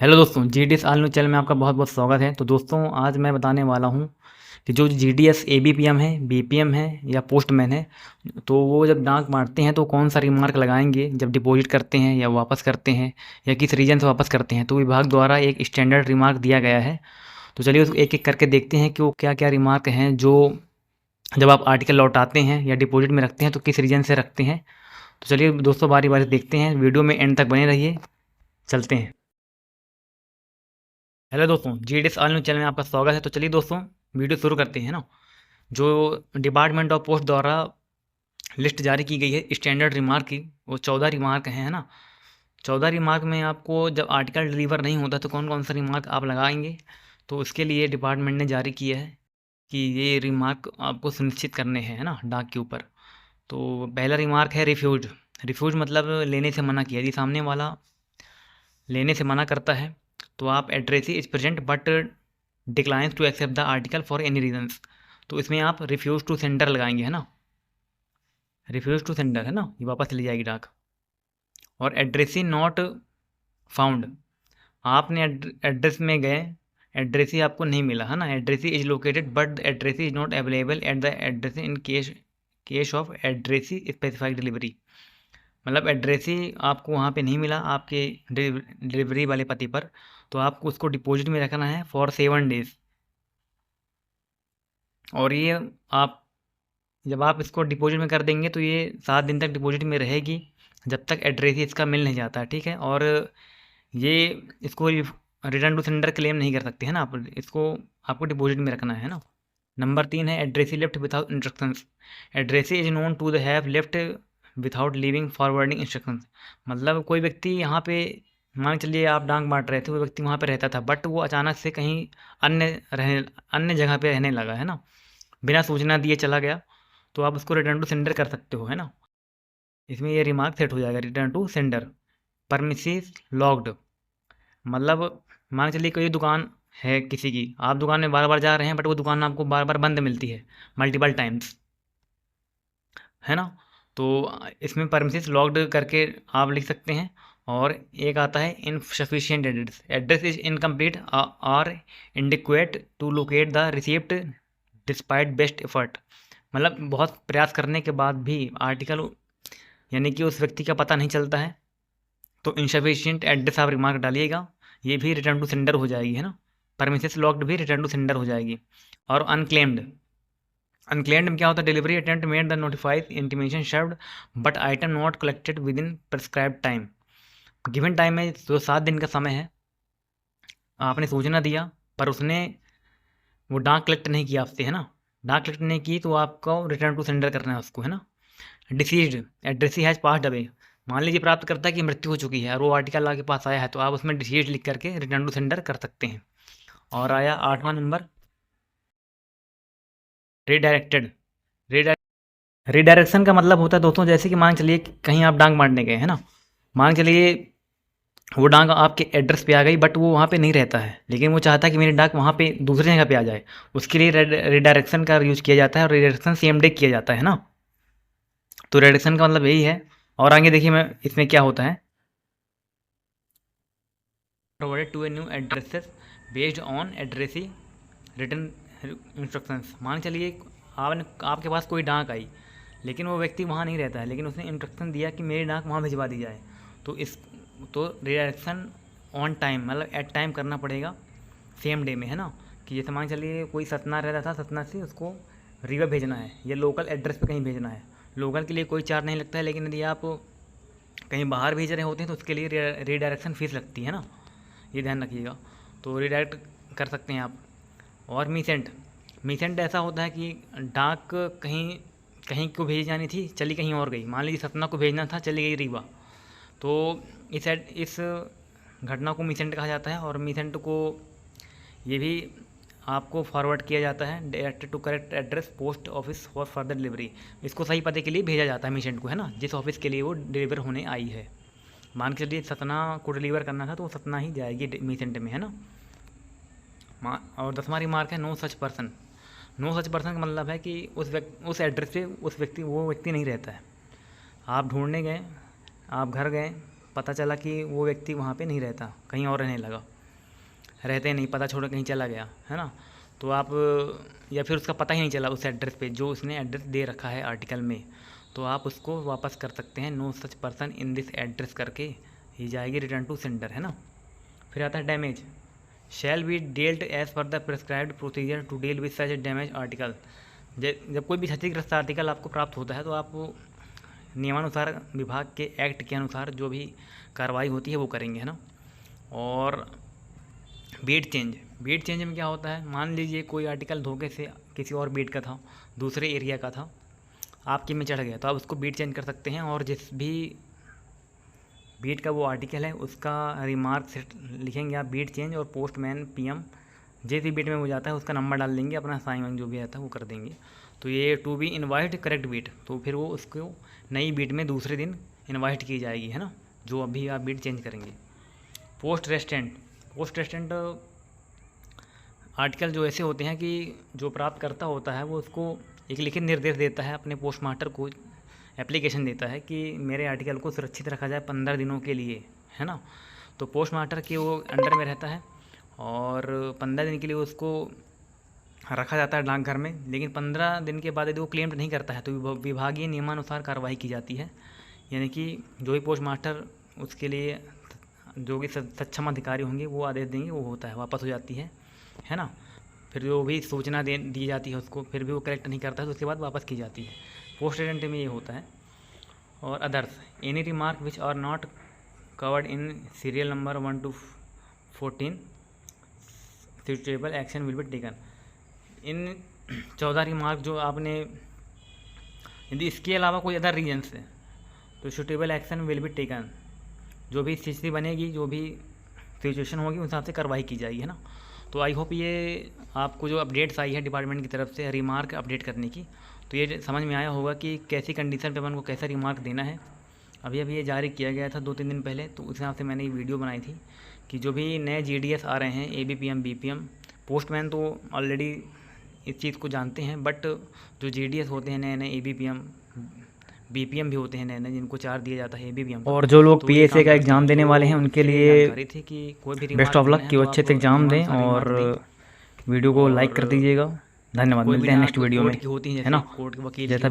Hello दोस्तों, GDS all news channel में आपका बहुत बहुत स्वागत है। तो दोस्तों, आज मैं बताने वाला हूँ कि जो जीडीएस एबीपीएम है, बीपीएम है या पोस्टमैन है, तो वो जब डाक मारते हैं तो कौन सा रिमार्क लगाएंगे जब डिपॉजिट करते हैं या वापस करते हैं या किस रीजन से वापस करते हैं। तो विभाग द्वारा एक स्टैंडर्ड रिमार्क दिया गया है। तो चलिए उसको एक एक करके देखते हैं कि वो क्या क्या रिमार्क हैं जो जब आप आर्टिकल लौटाते हैं या डिपॉजिट में रखते हैं तो किस रीजन से रखते हैं। तो चलिए दोस्तों, बारी बारी देखते हैं। वीडियो में एंड तक बने रहिए। चलते हैं। हेलो दोस्तों, जीडीएस ऑल न्यूज़ चैनल में आपका स्वागत है। तो चलिए दोस्तों, वीडियो शुरू करते हैं ना। जो डिपार्टमेंट ऑफ पोस्ट द्वारा लिस्ट जारी की गई है स्टैंडर्ड रिमार्क की, वो 14 रिमार्क हैं, है ना। 14 रिमार्क में आपको जब आर्टिकल डिलीवर नहीं होता तो कौन कौन सा रिमार्क आप लगाएंगे, तो उसके लिए डिपार्टमेंट ने जारी किया है कि ये रिमार्क आपको सुनिश्चित करने हैं, है ना, डाक के ऊपर। तो पहला रिमार्क है रिफ्यूज। रिफ्यूज मतलब लेने से मना किया। यदि सामने वाला लेने से मना करता है तो आप address is present but declines to accept the article for any reasons, तो इसमें आप रिफ्यूज़ टू सेंडर लगाएंगे, है ना। रिफ्यूज़ टू सेंडर, है ना, ये वापस चली जाएगी डाक। और एड्रेस ही नॉट फाउंड, आपने एड्रेस में गए, एड्रेस ही आपको नहीं मिला, है ना। Address he is located but address is not available at the address in case of address he specified delivery. मतलब एड्रेस ही आपको वहाँ पे नहीं मिला आपके डिलीवरी वाले पते पर, तो आपको उसको डिपॉजिट में रखना है फॉर 7 डेज़। और ये आप जब आप इसको डिपॉजिट में कर देंगे तो ये 7 दिन तक डिपॉजिट में रहेगी, जब तक एड्रेस ही इसका मिल नहीं जाता, ठीक है। और ये इसको रिटर्न टू सेंडर क्लेम नहीं कर सकते, है ना। आप इसको आपको डिपॉजिट में रखना है ना। नंबर 3 है addressee left without instructions. Addressee is known to the have left without leaving forwarding instructions. मतलब कोई व्यक्ति यहाँ पे, मान के चलिए आप डांग बांट रहे थे, वो व्यक्ति वहाँ पे रहता था बट वो अचानक से कहीं अन्य रहने अन्य जगह पे रहने लगा, है ना, बिना सूचना दिए चला गया, तो आप उसको रिटर्न टू सेंडर कर सकते हो, है ना। इसमें ये रिमार्क सेट हो जाएगा, return to sender. Premises locked, मतलब मान के चलिए कोई दुकान है किसी की, आप दुकान में बार बार जा रहे हैं बट वो दुकान आपको बार बार बंद मिलती है, मल्टीपल टाइम्स, है ना। तो इसमें परमिसेस लॉक्ड करके आप लिख सकते हैं। और एक आता है insufficient address, address is incomplete और inadequate to locate the receipt despite best effort. मतलब बहुत प्रयास करने के बाद भी आर्टिकल यानी कि उस व्यक्ति का पता नहीं चलता है, तो इनसफिशिएंट एड्रेस आप रिमार्क डालिएगा, ये भी रिटर्न टू सेंडर हो जाएगी, है ना। परमिसेस लॉक्ड भी रिटर्न टू सेंडर हो जाएगी। और अनक्लेम्ड, अनक्लेम्ड में क्या होता है, delivery attempt made the notified intimation served but item not collected with in prescribed time. Given time में जो 7 दिन का समय है, आपने सूचना दिया पर उसने वो डाक कलेक्ट नहीं किया आपसे, है ना। डाक कलेक्ट नहीं की तो आपको रिटर्न टू सेंडर करना है उसको, है ना। Deceased, addressee has passed away. मान लीजिए प्राप्त करता है कि मृत्यु हो चुकी है और वो आर्टिकल आपके पास आया है, तो आप उसमें डिसीज लिख करके रिटर्न टू सेंडर कर सकते हैं। और आया 8वां नंबर, रिडायरेक्टेड। रिडायरेक्शन का मतलब होता है दोस्तों, जैसे कि मान चलिए कहीं आप डांग मारने गए, है ना। मान चलिए वो डांग आपके एड्रेस पे आ गई बट वो वहाँ पे नहीं रहता है, लेकिन वो चाहता है कि मेरी डाक वहाँ पे दूसरी जगह पे आ जाए। उसके लिए रिडायरेक्शन का यूज़ किया जाता है और रिडायरेक्शन सेम डे किया जाता है ना। तो रिडायरेक्शन का मतलब यही है। और आगे देखिए मैं इसमें क्या होता है, provided to a new addresses based on addressee return instructions. मान चलिए आपने आपके पास कोई डाक आई, लेकिन वो व्यक्ति वहाँ नहीं रहता है, लेकिन उसने इंस्ट्रक्शन दिया कि मेरी डाक वहाँ भिजवा दी जाए, तो इस तो रिडायरेक्शन ऑन टाइम मतलब एट टाइम करना पड़ेगा, सेम डे में, है ना। कि जैसे मान चलिए कोई सतना रहता था, सतना से उसको रीवा भेजना है या लोकल एड्रेस पे कहीं भेजना है। लोकल के लिए कोई चार्ज नहीं लगता है, लेकिन यदि आप कहीं बाहर भेज रहे होते हैं तो उसके लिए रीडायरेक्शन फ़ीस लगती है ना, ये ध्यान रखिएगा। तो रिडायरेक्ट कर सकते हैं आप। और मीसेंट, मीसेंट ऐसा होता है कि डाक कहीं कहीं को भेजी जानी थी, चली कहीं और गई। मान लीजिए सतना को भेजना था, चली गई रीवा, तो इस घटना को मीसेंट कहा जाता है। और मीसेंट को ये भी आपको फॉरवर्ड किया जाता है directed to correct address post office for further delivery. इसको सही पते के लिए भेजा जाता है मीसेंट को, है ना, जिस ऑफिस के लिए वो डिलीवर होने आई है। मान के चलिए सतना को डिलीवर करना था तो वो सतना ही जाएगी मीसेंट में, है ना। और 10वां रिमार्क है no such person. No such person का मतलब है कि उस एड्रेस पे वो व्यक्ति नहीं रहता है। आप ढूंढने गए, आप घर गए, पता चला कि वो व्यक्ति वहाँ पे नहीं रहता, कहीं और रहने लगा, रहते नहीं, पता छोड़ कहीं चला गया, है ना। तो आप, या फिर उसका पता ही नहीं चला उस एड्रेस पे जो उसने एड्रेस दे रखा है आर्टिकल में, तो आप उसको वापस कर सकते हैं, no such person in this address करके ही जाएगी रिटर्न टू सेंडर, है ना। फिर आता है damage, shall be dealt as per the prescribed procedure to deal with such damage article. जब कोई भी क्षतिग्रस्त आर्टिकल आपको प्राप्त होता है तो आप नियमानुसार विभाग के एक्ट के अनुसार जो भी कार्रवाई होती है वो करेंगे, है ना। और बीट चेंज में क्या होता है, मान लीजिए कोई आर्टिकल धोखे से किसी और बीट का था, दूसरे एरिया का था, आपके में चढ़ गया, तो आप उसको बीट चेंज कर सकते हैं और जिस भी बीट का वो आर्टिकल है उसका रिमार्क सेट लिखेंगे आप बीट चेंज, और पोस्टमैन PM जिस भी बीट में वो जाता है उसका नंबर डाल देंगे, अपना साइन जो भी आता है वो कर देंगे। तो ये to be invite correct beat, तो फिर वो उसको नई बीट में दूसरे दिन इनवाइट की जाएगी, है ना, जो अभी आप बीट चेंज करेंगे। पोस्ट रेस्टेंट आर्टिकल जो ऐसे होते हैं कि जो प्राप्तकर्ता होता है वो उसको एक लिखित निर्देश देता है, अपने पोस्ट मास्टर को एप्लीकेशन देता है कि मेरे आर्टिकल को सुरक्षित रखा जाए 15 दिनों के लिए, है ना। तो पोस्ट मास्टर के वो अंडर में रहता है और 15 दिन के लिए उसको रखा जाता है डाकघर में, लेकिन 15 दिन के बाद यदि वो क्लेम नहीं करता है तो विभागीय नियमानुसार कार्रवाई की जाती है, यानी कि जो भी पोस्ट मास्टर उसके लिए जो भी सक्षम अधिकारी होंगे वो आदेश देंगे, वो होता है, वापस हो जाती है ना। फिर जो भी सूचना दी जाती है उसको, फिर भी वो कलेक्ट नहीं करता है तो उसके बाद वापस की जाती है। पोस्ट रेस्टेंट में ये होता है। और others, any remark which are not covered in serial number 1 to 14 suitable action will be taken. इन 14 रिमार्क जो आपने, यदि इसके अलावा कोई अदर रीजन है तो suitable action will be taken, जो भी स्थिति बनेगी, जो भी सिचुएशन होगी उस हिसाब से कार्रवाई की जाएगी, है ना। तो आई होप ये आपको जो अपडेट्स आई है डिपार्टमेंट की तरफ से रिमार्क अपडेट करने की, तो ये समझ में आया होगा कि कैसी कंडीशन पे अपन को कैसा रिमार्क देना है। अभी ये जारी किया गया था 2-3 दिन पहले, तो उस हिसाब से मैंने ये वीडियो बनाई थी कि जो भी नए GDS आ रहे हैं, ABPM BPM, पोस्टमैन तो ऑलरेडी इस चीज़ को जानते हैं, बट जो GDS होते हैं नए ABPM BPM भी होते हैं नए जिनको चार्ज दिया जाता है ABPM, और जो लोग PSA का एग्ज़ाम देने वाले हैं उनके लिए थी कि कोई भी बेस्ट ऑफ लक कि वो अच्छे से एग्ज़ाम दें, और वीडियो को लाइक कर दीजिएगा। धन्यवाद, मिलते हैं नेक्स्ट वीडियो में, है ना। कोर्ट के वकील जैसा